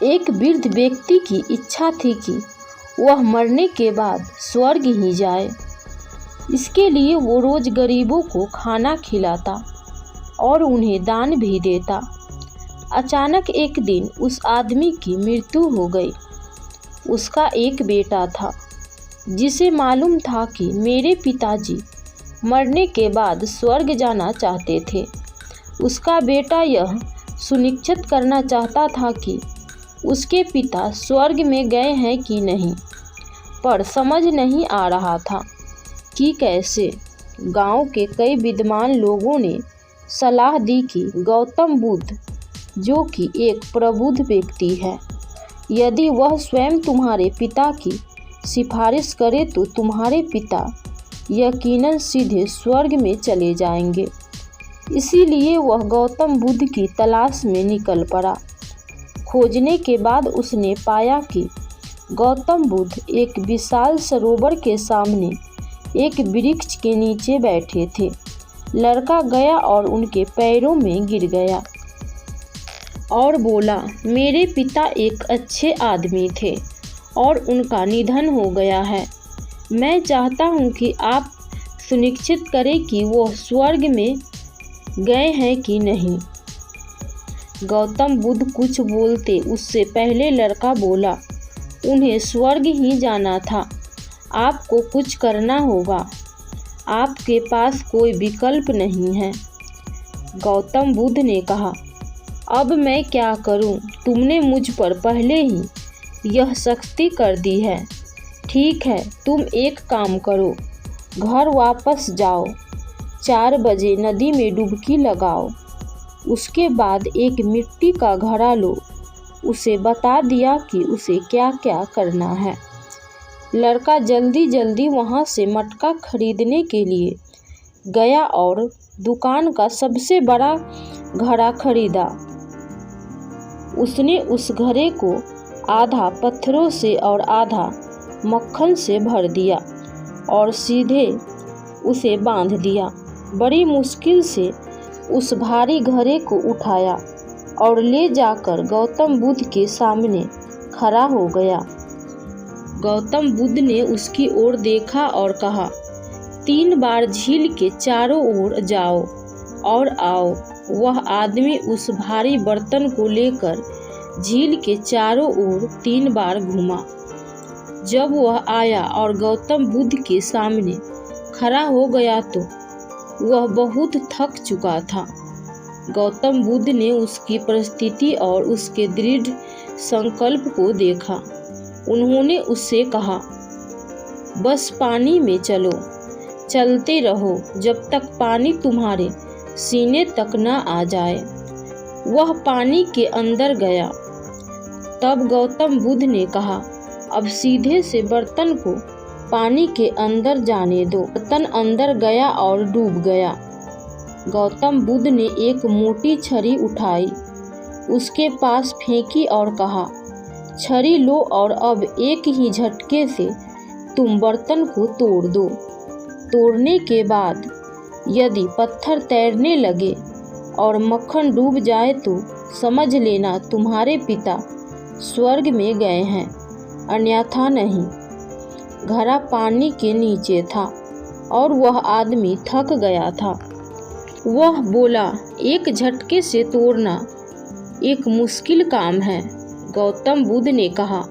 एक वृद्ध व्यक्ति की इच्छा थी कि वह मरने के बाद स्वर्ग ही जाए। इसके लिए वो रोज गरीबों को खाना खिलाता और उन्हें दान भी देता। अचानक एक दिन उस आदमी की मृत्यु हो गई। उसका एक बेटा था जिसे मालूम था कि मेरे पिताजी मरने के बाद स्वर्ग जाना चाहते थे। उसका बेटा यह सुनिश्चित करना चाहता था कि उसके पिता स्वर्ग में गए हैं कि नहीं, पर समझ नहीं आ रहा था कि कैसे। गांव के कई विद्वान लोगों ने सलाह दी कि गौतम बुद्ध, जो कि एक प्रबुद्ध व्यक्ति है, यदि वह स्वयं तुम्हारे पिता की सिफारिश करे तो तुम्हारे पिता यकीनन सीधे स्वर्ग में चले जाएंगे। इसीलिए वह गौतम बुद्ध की तलाश में निकल पड़ा। खोजने के बाद उसने पाया कि गौतम बुद्ध एक विशाल सरोवर के सामने एक वृक्ष के नीचे बैठे थे। लड़का गया और उनके पैरों में गिर गया और बोला, मेरे पिता एक अच्छे आदमी थे और उनका निधन हो गया है। मैं चाहता हूँ कि आप सुनिश्चित करें कि वो स्वर्ग में गए हैं कि नहीं। गौतम बुद्ध कुछ बोलते उससे पहले लड़का बोला, उन्हें स्वर्ग ही जाना था। आपको कुछ करना होगा। आपके पास कोई विकल्प नहीं है। गौतम बुद्ध ने कहा, अब मैं क्या करूं? तुमने मुझ पर पहले ही यह सख्ती कर दी है। ठीक है, तुम एक काम करो, घर वापस जाओ, 4 बजे नदी में डुबकी लगाओ। उसके बाद एक मिट्टी का घड़ा लो। उसे बता दिया कि उसे क्या क्या करना है। लड़का जल्दी जल्दी वहाँ से मटका खरीदने के लिए गया और दुकान का सबसे बड़ा घड़ा खरीदा। उसने उस घड़े को आधा पत्थरों से और आधा मक्खन से भर दिया और सीधे उसे बांध दिया। बड़ी मुश्किल से उस भारी घड़े को उठाया और ले जाकर गौतम बुद्ध के सामने खड़ा हो गया। गौतम बुद्ध ने उसकी ओर देखा और कहा, 3 बार झील के चारों ओर जाओ और आओ। वह आदमी उस भारी बर्तन को लेकर झील के चारों ओर 3 बार घूमा। जब वह आया और गौतम बुद्ध के सामने खड़ा हो गया तो वह बहुत थक चुका था। गौतम बुद्ध ने उसकी परिस्थिति और उसके दृढ़ संकल्प को देखा। उन्होंने उससे कहा, बस पानी में चलो, चलते रहो जब तक पानी तुम्हारे सीने तक न आ जाए। वह पानी के अंदर गया। तब गौतम बुद्ध ने कहा, अब सीधे से बर्तन को पानी के अंदर जाने दो। बर्तन अंदर गया और डूब गया। गौतम बुद्ध ने एक मोटी छड़ी उठाई, उसके पास फेंकी और कहा, छड़ी लो और अब एक ही झटके से तुम बर्तन को तोड़ दो। तोड़ने के बाद यदि पत्थर तैरने लगे और मक्खन डूब जाए तो समझ लेना तुम्हारे पिता स्वर्ग में गए हैं, अन्यथा नहीं। घड़ा पानी के नीचे था और वह आदमी थक गया था। वह बोला, एक झटके से तोड़ना एक मुश्किल काम है। गौतम बुद्ध ने कहा,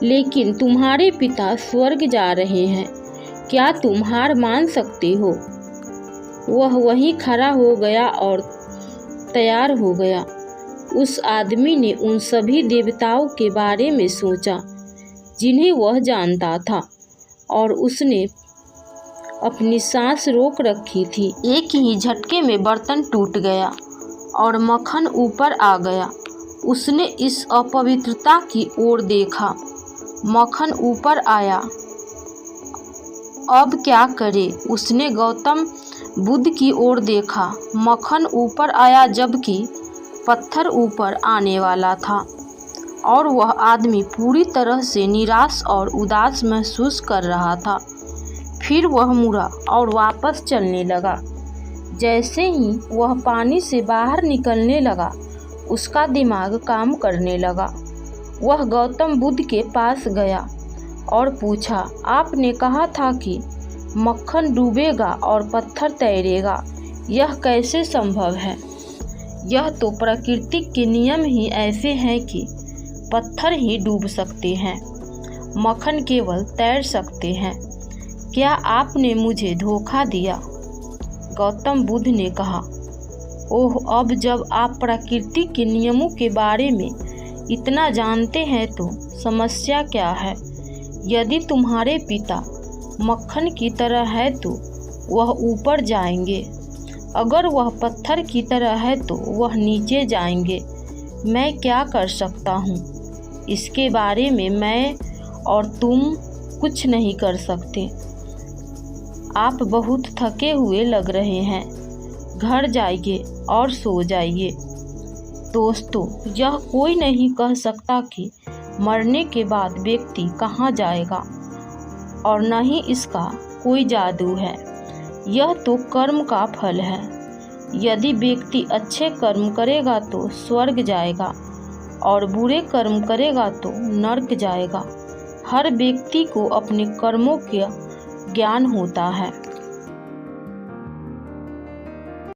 लेकिन तुम्हारे पिता स्वर्ग जा रहे हैं, क्या तुम हार मान सकते हो? वह वहीं खड़ा हो गया और तैयार हो गया। उस आदमी ने उन सभी देवताओं के बारे में सोचा जिन्हें वह जानता था और उसने अपनी सांस रोक रखी थी। एक ही झटके में बर्तन टूट गया और मक्खन ऊपर आ गया। उसने इस अपवित्रता की ओर देखा। मक्खन ऊपर आया। अब क्या करे? उसने गौतम बुद्ध की ओर देखा। मक्खन ऊपर आया जबकि पत्थर ऊपर आने वाला था और वह आदमी पूरी तरह से निराश और उदास महसूस कर रहा था। फिर वह मुड़ा और वापस चलने लगा। जैसे ही वह पानी से बाहर निकलने लगा, उसका दिमाग काम करने लगा। वह गौतम बुद्ध के पास गया और पूछा, आपने कहा था कि मक्खन डूबेगा और पत्थर तैरेगा, यह कैसे संभव है? यह तो प्रकृति के नियम ही ऐसे हैं कि पत्थर ही डूब सकते हैं, मक्खन केवल तैर सकते हैं। क्या आपने मुझे धोखा दिया? गौतम बुद्ध ने कहा, ओह, अब जब आप प्रकृति के नियमों के बारे में इतना जानते हैं तो समस्या क्या है? यदि तुम्हारे पिता मक्खन की तरह है तो वह ऊपर जाएंगे, अगर वह पत्थर की तरह है तो वह नीचे जाएंगे। मैं क्या कर सकता हूँ? इसके बारे में मैं और तुम कुछ नहीं कर सकते। आप बहुत थके हुए लग रहे हैं, घर जाइए और सो जाइए। दोस्तों, यह कोई नहीं कह सकता कि मरने के बाद व्यक्ति कहाँ जाएगा, और न ही इसका कोई जादू है। यह तो कर्म का फल है। यदि व्यक्ति अच्छे कर्म करेगा तो स्वर्ग जाएगा और बुरे कर्म करेगा तो नरक जाएगा। हर व्यक्ति को अपने कर्मों का ज्ञान होता है।